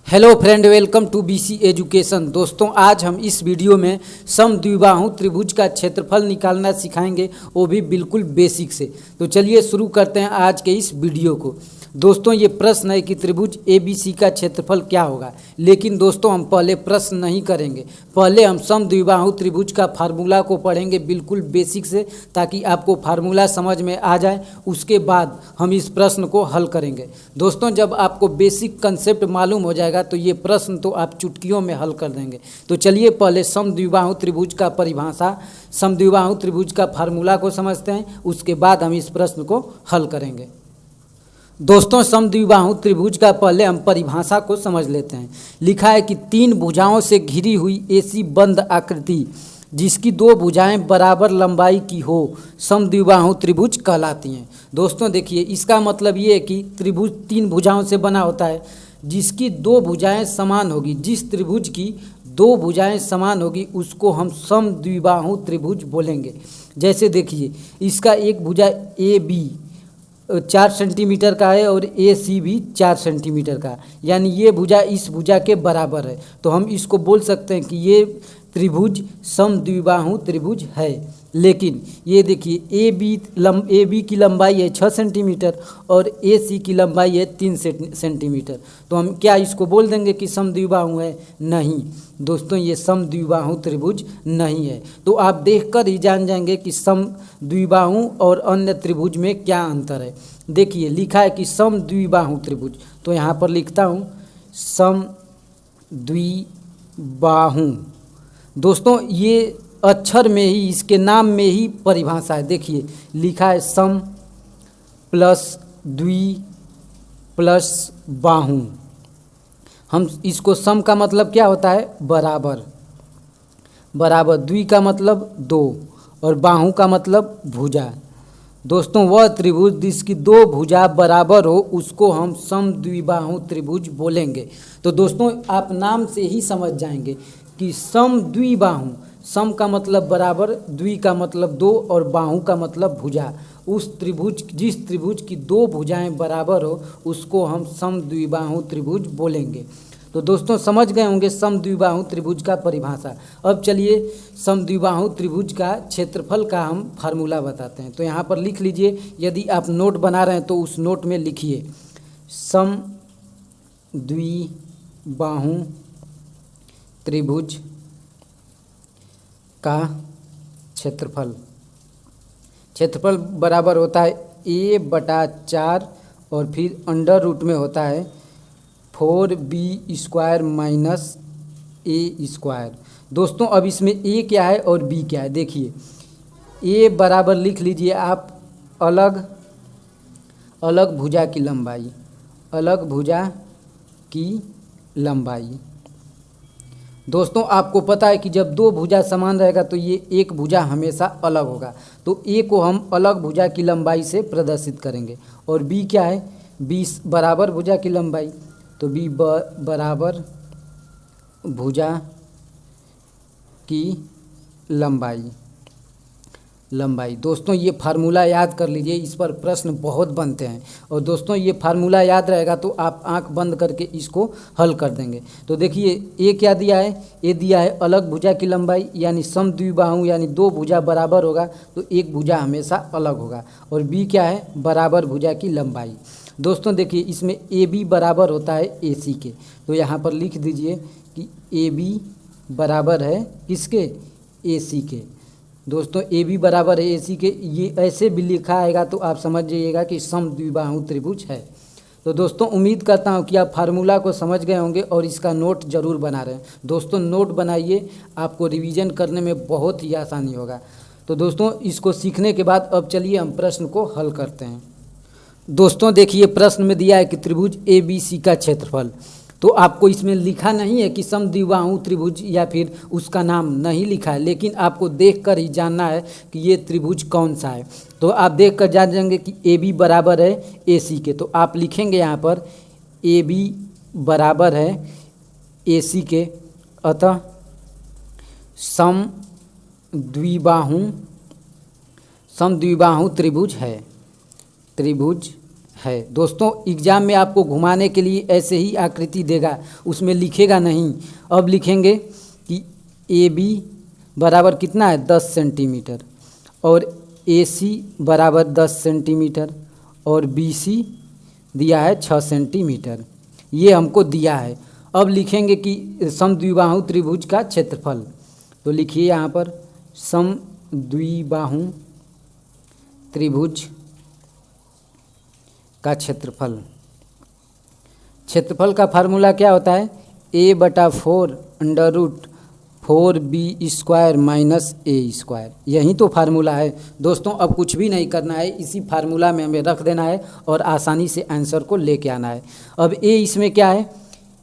Hello friend, welcome to BC education. दोस्तों, आज हम इस वीडियो में समद्विबाहु त्रिभुज का क्षेत्रफल निकालना सिखाएंगे, वो भी बिल्कुल बेसिक से। तो चलिए शुरू करते हैं आज के इस वीडियो को। दोस्तों, ये प्रश्न है कि त्रिभुज ABC का क्षेत्रफल क्या होगा। लेकिन दोस्तों, हम पहले प्रश्न नहीं करेंगे, पहले हम समद्विबाहु त्रिभुज का फार्मूला को पढ़ेंगे बिल्कुल बेसिक से, ताकि आपको फार्मूला समझ में आ जाए। उसके बाद हम इस प्रश्न को हल करेंगे। दोस्तों, जब आपको बेसिक कंसेप्ट मालूम हो जाएगा तो ये प्रश्न तो आप चुटकियों में हल कर देंगे। तो चलिए पहले समद्विबाहु त्रिभुज का परिभाषा, समद्विबाहु त्रिभुज का फार्मूला को समझते हैं, उसके बाद हम इस प्रश्न को हल करेंगे। दोस्तों, समद्विबाहु त्रिभुज का पहले हम परिभाषा को समझ लेते हैं। लिखा है कि तीन भुजाओं से घिरी हुई ऐसी बंद आकृति जिसकी दो भुजाएं बराबर लंबाई की हो, समद्विबाहु त्रिभुज कहलाती हैं। दोस्तों देखिए, इसका मतलब ये है कि त्रिभुज तीन भुजाओं से बना होता है जिसकी दो भुजाएं समान होगी। जिस त्रिभुज की दो भुजाएं समान होगी उसको हम समद्विबाहु त्रिभुज बोलेंगे। जैसे देखिए, इसका एक भुजा AB 4 सेंटीमीटर का है और AC भी 4 सेंटीमीटर का, यानी ये भुजा इस भुजा के बराबर है। तो हम इसको बोल सकते हैं कि ये त्रिभुज समद्विबाहु त्रिभुज है। लेकिन ये देखिए, AB की लंबाई है 6 सेंटीमीटर और AC की लंबाई है 3 सेंटीमीटर। तो हम क्या इसको बोल देंगे कि समद्विबाहु है? नहीं दोस्तों, ये समद्विबाहु त्रिभुज नहीं है। तो आप देखकर ही जान जाएंगे कि समद्विबाहु और अन्य त्रिभुज में क्या अंतर है। देखिए, लिखा है कि समद्विबाहु त्रिभुज, तो यहाँ पर लिखता हूँ समद्विबाहु। दोस्तों, ये अक्षर में ही, इसके नाम में ही परिभाषा है। देखिए, लिखा है सम प्लस द्वि प्लस बाहु। हम इसको सम का मतलब क्या होता है? बराबर, बराबर। द्वि का मतलब दो और बाहु का मतलब भुजा। दोस्तों, वह त्रिभुज जिसकी दो भुजा बराबर हो उसको हम समद्विबाहु त्रिभुज बोलेंगे। तो दोस्तों, आप नाम से ही समझ जाएंगे कि समद्विबाहु, सम का मतलब बराबर, द्वि का मतलब दो और बाहु का मतलब भुजा। उस त्रिभुज, जिस त्रिभुज की दो भुजाएं बराबर हो उसको हम समद्विबाहु त्रिभुज बोलेंगे। तो दोस्तों, समझ गए होंगे समद्विबाहु त्रिभुज का परिभाषा। अब चलिए समद्विबाहु त्रिभुज का क्षेत्रफल का हम फार्मूला बताते हैं। तो यहाँ पर लिख लीजिए, यदि आप नोट बना रहे हैं तो उस नोट में लिखिए समद्विबाहु त्रिभुज का क्षेत्रफल क्षेत्रफल बराबर होता है A/4 और फिर अंडर रूट में होता है 4B² माइनस A²। दोस्तों, अब इसमें A क्या है और B क्या है? देखिए, A बराबर लिख लीजिए आप अलग अलग भुजा की लंबाई, अलग भुजा की लंबाई। दोस्तों, आपको पता है कि जब दो भुजा समान रहेगा तो ये एक भुजा हमेशा अलग होगा। तो A को हम अलग भुजा की लंबाई से प्रदर्शित करेंगे। और B क्या है? B बराबर भुजा की लंबाई, तो B बराबर भुजा की लंबाई। दोस्तों, ये फार्मूला याद कर लीजिए, इस पर प्रश्न बहुत बनते हैं। और दोस्तों, ये फार्मूला याद रहेगा तो आप आंख बंद करके इसको हल कर देंगे। तो देखिए, ए क्या दिया है? ए दिया है अलग भुजा की लंबाई, यानी समद्विबाहु, यानी दो भुजा बराबर होगा तो एक भुजा हमेशा अलग होगा। और बी क्या है? बराबर भुजा की लंबाई। दोस्तों देखिए, इसमें AB बराबर होता है AC के, तो यहाँ पर लिख दीजिए कि AB बराबर है किसके? AC के। दोस्तों, AB बराबर है AC के, ये ऐसे भी लिखा आएगा तो आप समझ जाइएगा कि समद्विबाहु त्रिभुज है। तो दोस्तों, उम्मीद करता हूँ कि आप फार्मूला को समझ गए होंगे और इसका नोट ज़रूर बना रहे हैं। दोस्तों, नोट बनाइए, आपको रिवीजन करने में बहुत ही आसानी होगा। तो दोस्तों, इसको सीखने के बाद अब चलिए हम प्रश्न को हल करते हैं। दोस्तों देखिए, प्रश्न में दिया है कि त्रिभुज ABC का क्षेत्रफल। तो आपको इसमें लिखा नहीं है कि समद्विबाहु त्रिभुज या फिर उसका नाम नहीं लिखा है, लेकिन आपको देखकर ही जानना है कि ये त्रिभुज कौन सा है। तो आप देखकर जान जाएंगे कि AB बराबर है AC के। तो आप लिखेंगे यहाँ पर AB बराबर है AC के, अतः समद्विबाहु त्रिभुज है। दोस्तों एग्जाम में आपको घुमाने के लिए ऐसे ही आकृति देगा, उसमें लिखेगा नहीं। अब लिखेंगे कि ए बी बराबर कितना है 10 सेंटीमीटर और ए सी बराबर 10 सेंटीमीटर और बी सी दिया है 6 सेंटीमीटर, ये हमको दिया है। अब लिखेंगे कि समद्विबाहु त्रिभुज का क्षेत्रफल। तो लिखिए यहाँ पर समद्विबाहु त्रिभुज का क्षेत्रफल। क्षेत्रफल का फार्मूला क्या होता है? a/4 √4b² minus a²। यही तो फार्मूला है दोस्तों। अब कुछ भी नहीं करना है, इसी फार्मूला में हमें रख देना है और आसानी से आंसर को लेके आना है। अब a इसमें क्या है?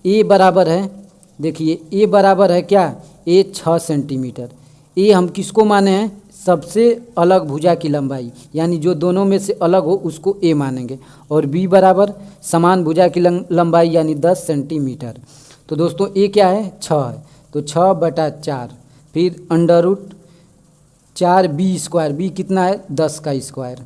a बराबर है, देखिए a बराबर है क्या? a 6 centimetre. a हम किसको माने हैं? सबसे अलग भुजा की लंबाई, यानी जो दोनों में से अलग हो उसको a मानेंगे। और b बराबर समान भुजा की लंबाई यानी 10 सेंटीमीटर। तो दोस्तों a क्या है? 6 है, तो 6/4 फिर √4b²। b कितना है? 10 का स्क्वायर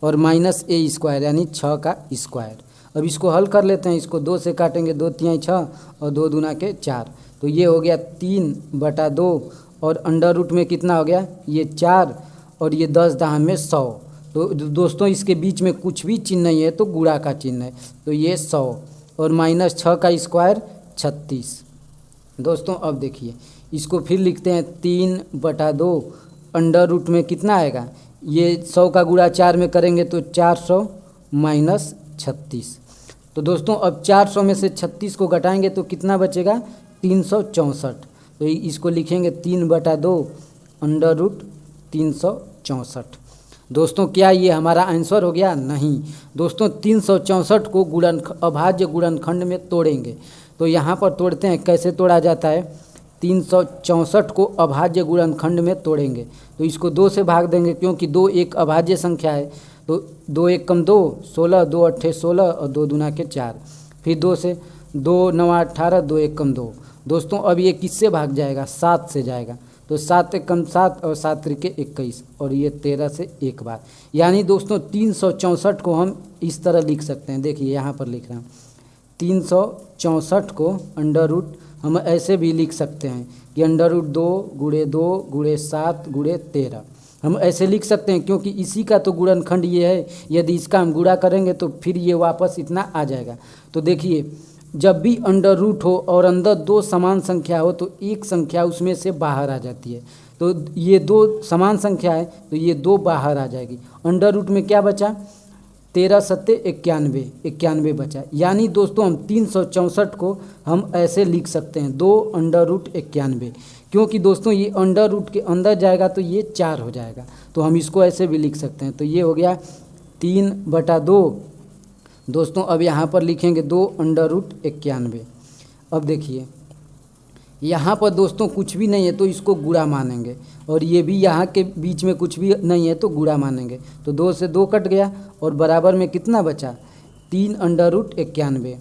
और माइनस a² यानी 6 का स्क्वायर। अब इसको हल कर लेते हैं। इसको 2 से काटेंगे, 2 तिहाई 6 और 2 दूना के 4, तो ये हो गया 3/2 और अंडर रूट में कितना हो गया? ये 4 और ये 10 दहान में 100। तो दोस्तों इसके बीच में कुछ भी चिन्ह नहीं है, तो गुणा का चिन्ह है, तो ये 100 और माइनस 6 का स्क्वायर 36। दोस्तों अब देखिए इसको फिर लिखते हैं 3/2 अंडर रूट में कितना आएगा? ये 100 का गुणा 4 में करेंगे तो 400 माइनस 36। तो दोस्तों अब 400 में से 36 को घटाएंगे तो कितना बचेगा? 364। तो इसको लिखेंगे 3/2 अंडर रूट 364। दोस्तों क्या ये हमारा आंसर हो गया? नहीं दोस्तों, 364 को अभाज्य गुणनखंड में तोड़ेंगे। तो यहाँ पर तोड़ते हैं, कैसे तोड़ा जाता है? 364 को अभाज्य गुणनखंड में तोड़ेंगे तो इसको 2 से भाग देंगे, क्योंकि 2 एक अभाज्य संख्या है। तो 2 × 1 = 2, 16, 2 × 8 = 16 और 2 दूना के 4। फिर 2 से 2 × 9 = 18, 2 × 1 = 2। दोस्तों अब ये किससे भाग जाएगा? 7 से जाएगा, तो 7 × 1 = 7 और 7 × 3 = 21 और ये 13 से एक बार। यानी दोस्तों 364 को हम इस तरह लिख सकते हैं। देखिए यहाँ पर लिख रहा हूँ 364 को अंडर रूट हम ऐसे भी लिख सकते हैं कि अंडर रूट 2 × 2 × 7 × 13 हम ऐसे लिख सकते हैं, क्योंकि इसी का तो गुणनखंड ये है। यदि इसका हम गुणा करेंगे तो फिर ये वापस इतना आ जाएगा। तो देखिए जब भी अंडर रूट हो और अंदर 2 समान संख्या हो तो एक संख्या उसमें से बाहर आ जाती है। तो ये 2 समान संख्या है तो ये 2 बाहर आ जाएगी। अंडर रूट में क्या बचा? 13 × 7 = 91, 91 बचा। यानी दोस्तों हम 364 को हम ऐसे लिख सकते हैं 2 अंडर रूट 91, क्योंकि दोस्तों ये अंडर रूट के अंदर जाएगा तो ये 4 हो जाएगा। तो हम इसको ऐसे भी लिख सकते हैं। तो ये हो गया 3/2। दोस्तों अब यहाँ पर लिखेंगे 2 अंडर रूट 91। अब देखिए यहाँ पर दोस्तों कुछ भी नहीं है तो इसको गुणा मानेंगे, और ये भी यहाँ के बीच में कुछ भी नहीं है तो गुणा मानेंगे। तो 2 से 2 कट गया और बराबर में कितना बचा? 3 अंडर रूट 91,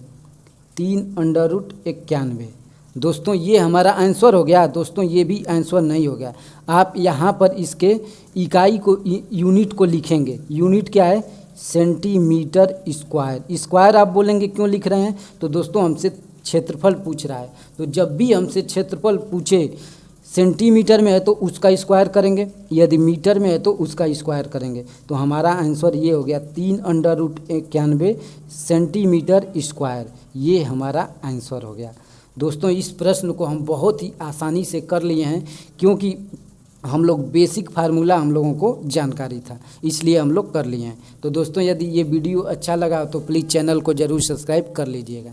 3 अंडर रूट 91। दोस्तों ये हमारा आंसर हो गया। दोस्तों ये भी आंसर नहीं हो गया। आप यहाँ पर इसके इकाई को, यूनिट को लिखेंगे। यूनिट क्या है? Centimetre square. स्क्वायर आप बोलेंगे क्यों लिख रहे हैं? तो दोस्तों हमसे क्षेत्रफल पूछ रहा है, तो जब भी हमसे क्षेत्रफल पूछे सेंटीमीटर में है तो उसका स्क्वायर करेंगे, यदि मीटर में है तो उसका स्क्वायर करेंगे। तो हमारा आंसर ये हो गया 3 अंडर रूट 91 सेंटीमीटर स्क्वायर। ये हमारा आंसर हो गया। दोस्तों इस प्रश्न को हम बहुत ही आसानी से कर लिए हैं, क्योंकि हम लोग बेसिक फार्मूला हम लोगों को जानकारी था, इसलिए हम लोग कर लिए हैं। तो दोस्तों यदि ये वीडियो अच्छा लगा तो प्लीज़ चैनल को ज़रूर सब्सक्राइब कर लीजिएगा।